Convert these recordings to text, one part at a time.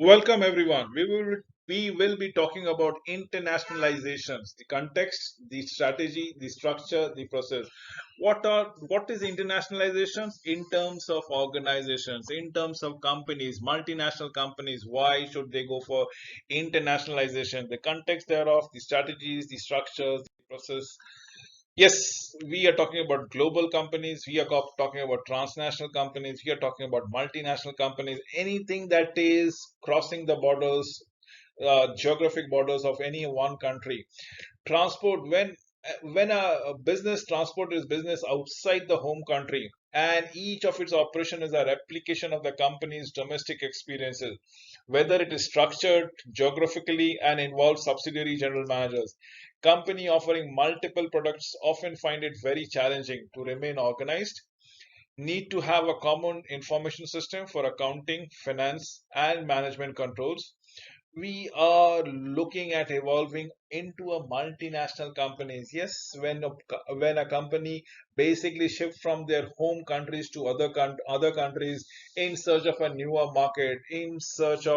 Welcome everyone. We will be talking about internationalizations, the context, the strategy, the structure, the process. What is internationalizations in terms of organizations, in terms of companies, multinational companies? Why should they go for internationalization? The context thereof, the strategies, the structures, the process. Yes, we are talking about global companies. We are talking about transnational companies. We are talking about multinational companies. Anything that is crossing the borders, geographic borders of any one country. Transport when a business transport is business outside the home country, and each of its operation is a replication of the company's domestic experiences, whether it is structured geographically and involves subsidiary general managers. Company offering multiple products often find it very challenging to remain organized, need to have a common information system for accounting, finance, and management controls. We are looking at evolving into a multinational companies. Yes, when a company basically shift from their home countries to other countries in search of a newer market, uh, in search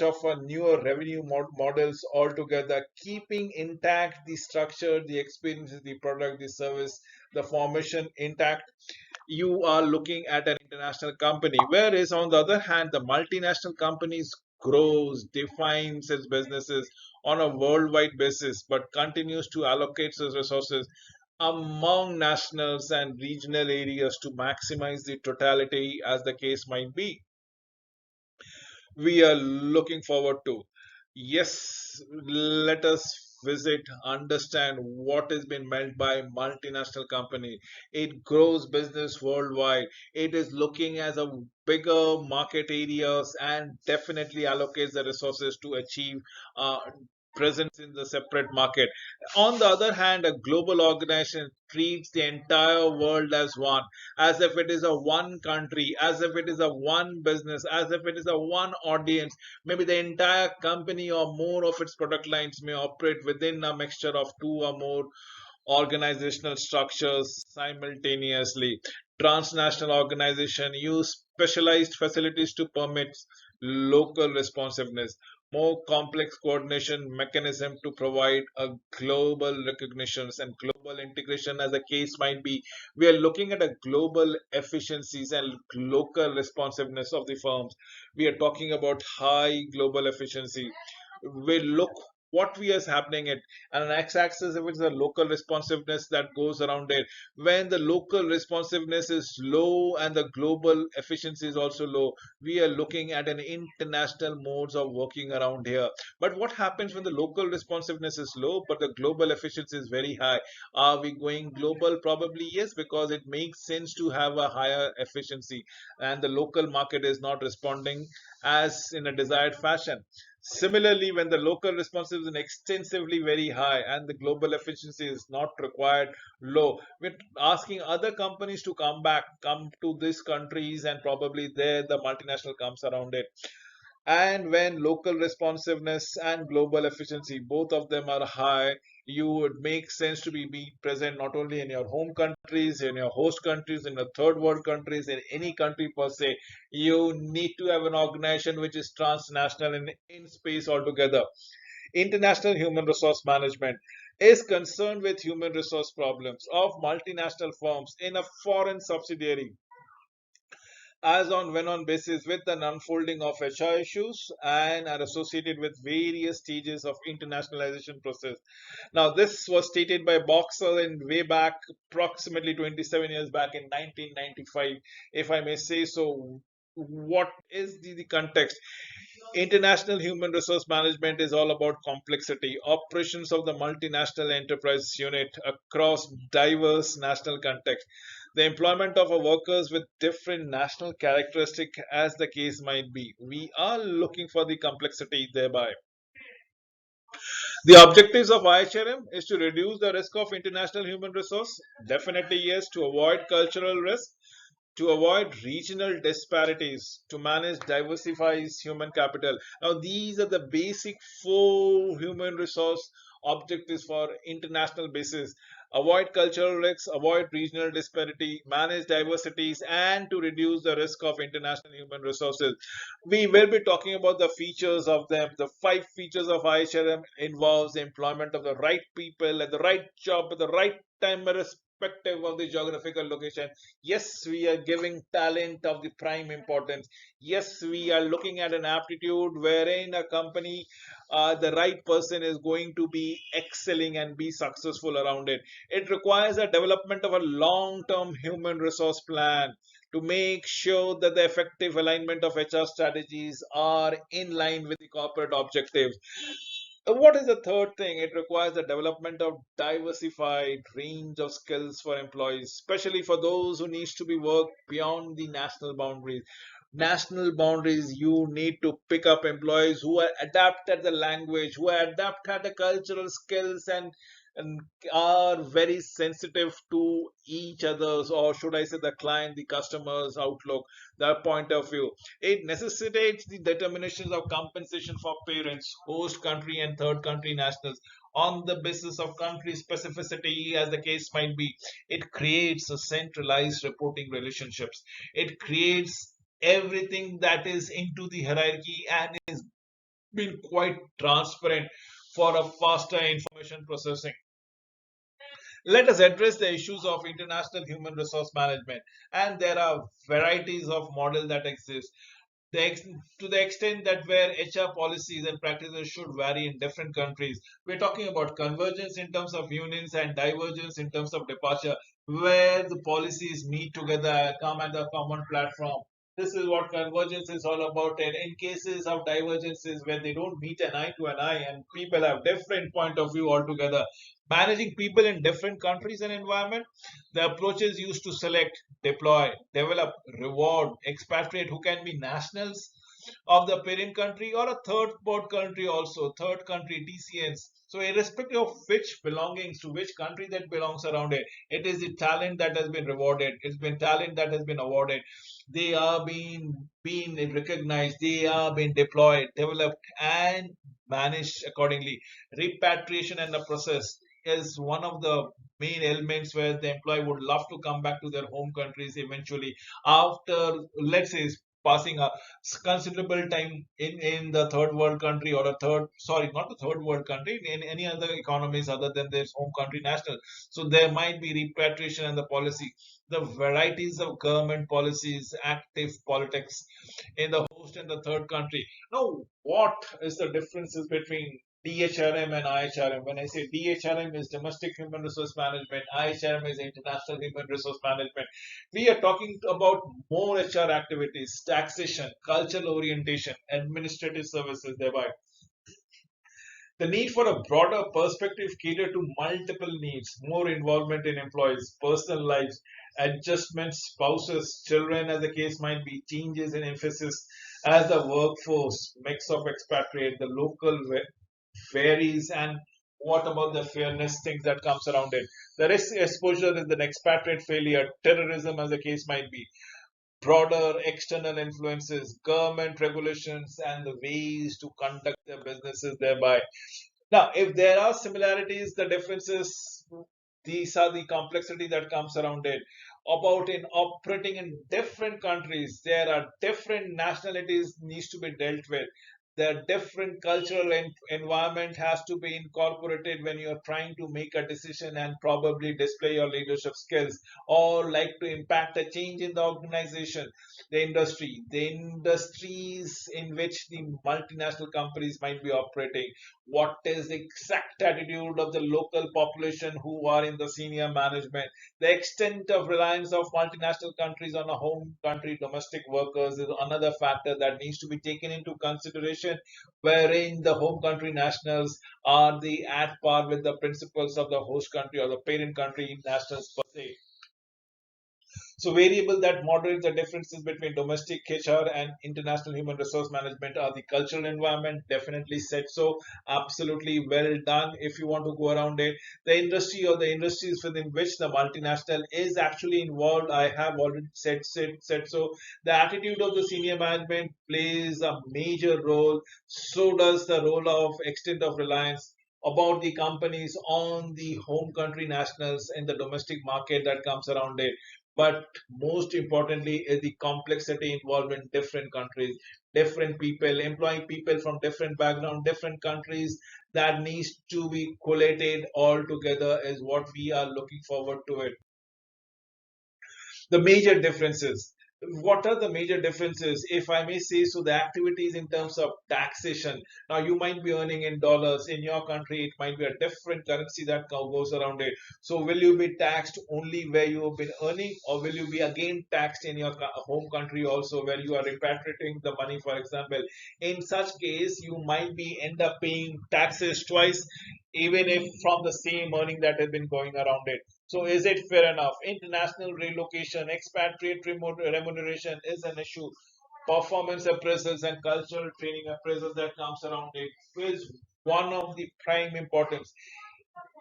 of a newer revenue models altogether, keeping intact the structure, the experiences, the product, the service, the formation intact, you are looking at an international company. Whereas on the other hand, the multinational companies grows, defines its businesses on a worldwide basis, but continues to allocate its resources among nationals and regional areas to maximize the totality as the case might be. We are looking forward to. Yes, let us visit, understand what has been meant by multinational company. It grows business worldwide. It is looking as a bigger market areas and definitely allocates the resources to achieve uh, presence in the separate market. On the other hand, a global organization treats the entire world as one, as if it is a one country, as if it is a one business, as if it is a one audience. Maybe the entire company or more of its product lines may operate within a mixture of two or more organizational structures simultaneously. Transnational organization use specialized facilities to permit local responsiveness, more complex coordination mechanism to provide a global recognitions and global integration as the case might be. We are looking at a global efficiencies and local responsiveness of the firms. We are talking about high global efficiency. We look what we is happening it, and an x-axis if it's a local responsiveness that goes around it. When the local responsiveness is low and the global efficiency is also low, we are looking at an international modes of working around here. But what happens when the local responsiveness is low but the global efficiency is very high? Are we going global? Probably yes, because it makes sense to have a higher efficiency and the local market is not responding as in a desired fashion. Similarly, when the local response is extensively very high and the global efficiency is not required low, we're asking other companies to come to these countries, and probably there the multinational comes around it. And when local responsiveness and global efficiency, both of them are high, you would make sense to be present not only in your home countries, in your host countries, in the third world countries, in any country per se. You need to have an organization which is transnational in space altogether. International human resource management is concerned with human resource problems of multinational firms in a foreign subsidiary as on when on basis with an unfolding of HR issues and are associated with various stages of internationalization process. Now, this was stated by Boxer in way back approximately 27 years back in 1995, if I may say so. What is the context? International human resource management is all about complexity, operations of the multinational enterprise unit across diverse national contexts, the employment of our workers with different national characteristic as the case might be. We are looking for the complexity thereby. The objectives of IHRM is to reduce the risk of international human resource. Definitely yes, to avoid cultural risk, to avoid regional disparities, to manage diversifies human capital. Now, these are the basic four human resource objectives for international basis. avoid cultural risks, avoid regional disparity, manage diversities, and to reduce the risk of international human resources. We will be talking about the features of them. The five features of IHRM involves the employment of the right people at the right job at the right time, irrespective of the geographical location. Yes, we are giving talent of the prime importance. Yes, we are looking at an aptitude wherein a company, the right person is going to be excelling and be successful around it. It requires a development of a long term human resource plan to make sure that the effective alignment of HR strategies are in line with the corporate objectives. What is the third thing? It requires the development of diversified range of skills for employees, especially for those who needs to be worked beyond the national boundaries. National boundaries, you need to pick up employees who are adept at the language, who are adept at the cultural skills, and are very sensitive to each other's, or should I say, the client, the customer's outlook, their point of view. It necessitates the determinations of compensation for parents, host country, and third country nationals on the basis of country specificity, as the case might be. It creates a centralized reporting relationships. It creates everything that is into the hierarchy and is been quite transparent for a faster information processing. Let us address the issues of international human resource management. And there are varieties of model that exist. To the extent that where HR policies and practices should vary in different countries. We're talking about convergence in terms of unions and divergence in terms of departure, where the policies meet together, come at a common platform. This is what convergence is all about. And in cases of divergences where they don't meet an eye to an eye and people have different point of view altogether, managing people in different countries and environment, the approaches used to select, deploy, develop, reward, expatriate who can be nationals of the parent country or a third port country also, third country TCNs. So irrespective of which belongings to which country that belongs around it, it is the talent that has been rewarded. It's been talent that has been awarded. They are being recognized. They are being deployed, developed, and managed accordingly. Repatriation and the process is one of the main elements where the employee would love to come back to their home countries eventually after, let's say, passing a considerable time in the third world country or a third, sorry, not the third world country, in any other economies other than their home country national. So there might be repatriation and the policy, the varieties of government policies, active politics in the host and the third country. Now, what is the differences between DHRM and IHRM? When I say DHRM is domestic human resource management, IHRM is international human resource management. We are talking about more HR activities, taxation, cultural orientation, administrative services, thereby. The need for a broader perspective cater to multiple needs, more involvement in employees' personal lives, adjustments, spouses, children, as the case might be, changes in emphasis as the workforce, mix of expatriate, the local varies, and what about the fairness things that comes around it. The risk exposure is an expatriate failure, terrorism, as the case might be, broader external influences, government regulations, and the ways to conduct their businesses thereby. Now, if there are similarities, the differences, these are the complexity that comes around it. About in operating in different countries, there are different nationalities needs to be dealt with. The different cultural environment has to be incorporated when you're trying to make a decision and probably display your leadership skills or like to impact a change in the organization, the industries in which the multinational companies might be operating. What is the exact attitude of the local population who are in the senior management? The extent of reliance of multinational countries on a home country domestic workers is another factor that needs to be taken into consideration, wherein the home country nationals are the at par with the principles of the host country or the parent country nationals per se. So variable that moderate the differences between domestic HR and international human resource management are the cultural environment, definitely said so. Absolutely well done if you want to go around it. The industry or the industries within which the multinational is actually involved, I have already said so. The attitude of the senior management plays a major role. So does the role of extent of reliance. about the companies on the home country nationals in the domestic market that comes around it. But most importantly is the complexity involved in different countries, different people, employing people from different background, different countries, that needs to be collated all together is what we are looking forward to it. The major differences. What are the major differences, if I may say so? The activities in terms of taxation. Now, you might be earning in dollars. In your country, it might be a different currency that goes around it. So, will you be taxed only where you have been earning, or will you be again taxed in your home country also, where you are repatriating the money, for example? In such case, you might be end up paying taxes twice, even if from the same earning that has been going around it. So is it fair enough? International relocation, expatriate remuneration is an issue. Performance appraisals and cultural training appraisals that comes around it is one of the prime importance.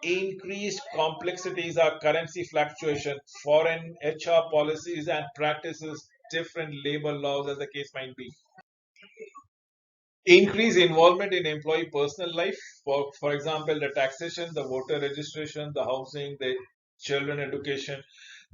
Increased complexities are currency fluctuation, foreign HR policies and practices, different labor laws as the case might be. Increase involvement in employee personal life, for example the taxation, the voter registration, the housing, the children education,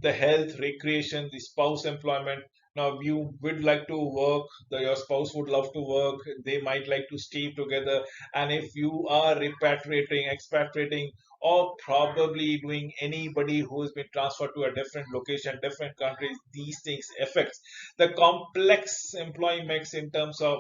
the health, recreation, the spouse employment. Now you would like to work, your spouse would love to work, they might like to stay together, and if you are repatriating, expatriating, or probably doing anybody who has been transferred to a different location, different countries, these things affects the complex employee mix in terms of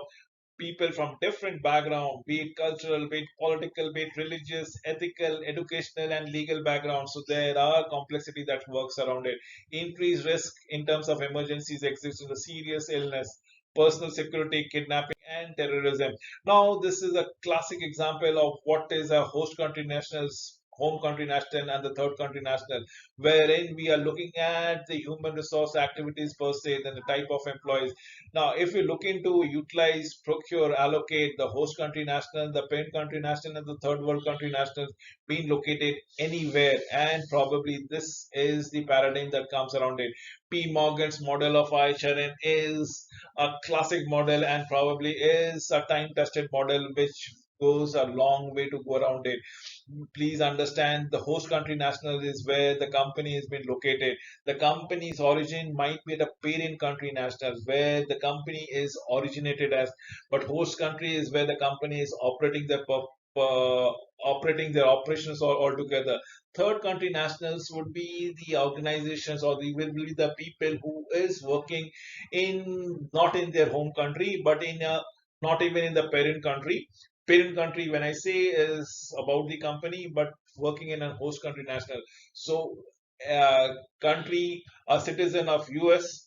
people from different background, be it cultural, be it political, be it religious, ethical, educational, and legal background. So there are complexity that works around it. Increased risk in terms of emergencies exists in the serious illness, personal security, kidnapping, and terrorism. Now, this is a classic example of what is a host country national's home country national and the third country national, wherein we are looking at the human resource activities per se, then the type of employees. Now, if we look into utilize, procure, allocate the host country national, the parent country national, and the third world country nationals being located anywhere, and probably this is the paradigm that comes around it. P. Morgan's model of IHRN is a classic model and probably is a time tested model which goes a long way to go around it. Please understand the host country national is where the company has been located. The company's origin might be the parent country national where the company is originated as, but host country is where the company is operating their operations all altogether. Third country nationals would be the organizations or the will be the people who is working in not in their home country but in a not even in the parent country. Parent country, when I say, is about the company, but working in a host country national. So, country, a citizen of US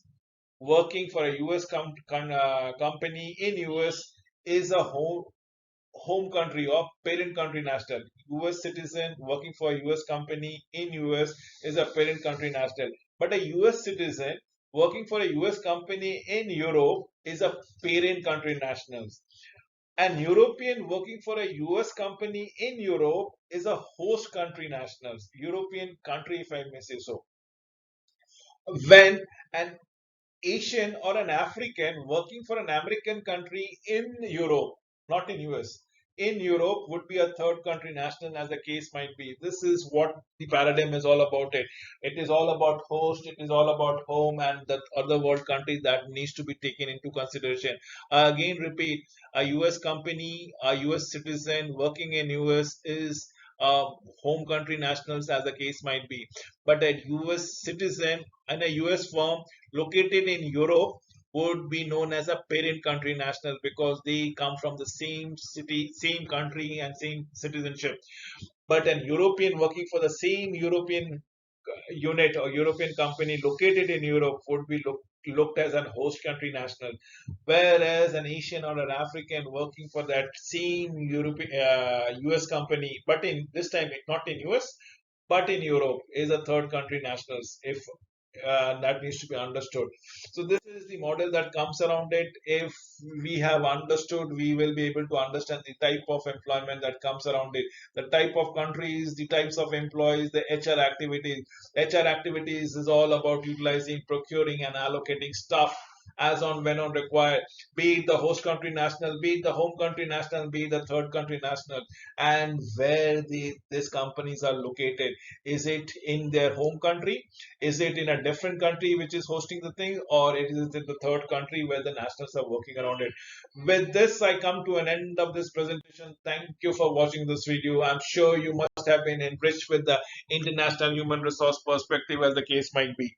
working for a US company in US is a home country or parent country national. US citizen working for a US company in US is a parent country national. But a US citizen working for a US company in Europe is a parent country national. An European working for a US company in Europe is a host country national, European country, if I may say so. When an Asian or an African working for an American country in Europe, not in US, in Europe would be a third country national as the case might be. This is what the paradigm is all about it. It is all about host, it is all about home and the other world countries that needs to be taken into consideration. I again repeat, a US company, a US citizen working in US is home country nationals as the case might be. But a US citizen and a US firm located in Europe would be known as a parent country national because they come from the same city, same country, and same citizenship. But an European working for the same European unit or European company located in Europe would be looked as an host country national, whereas an Asian or an African working for that same European US company, but in this time not in US, but in Europe is a third country nationals. If that needs to be understood. So this is the model that comes around it. If we have understood, we will be able to understand the type of employment that comes around it, the type of countries, the types of employees, the HR activities. HR activities is all about utilizing, procuring, and allocating staff as on when on required, be it the host country national, be it the home country national, be it the third country national, and where these companies are located. Is it in their home country? Is it in a different country which is hosting the thing, or it is in the third country where the nationals are working around it? With this, I come to an end of this presentation. Thank you for watching this video. I'm sure you must have been enriched with the international human resource perspective, as the case might be.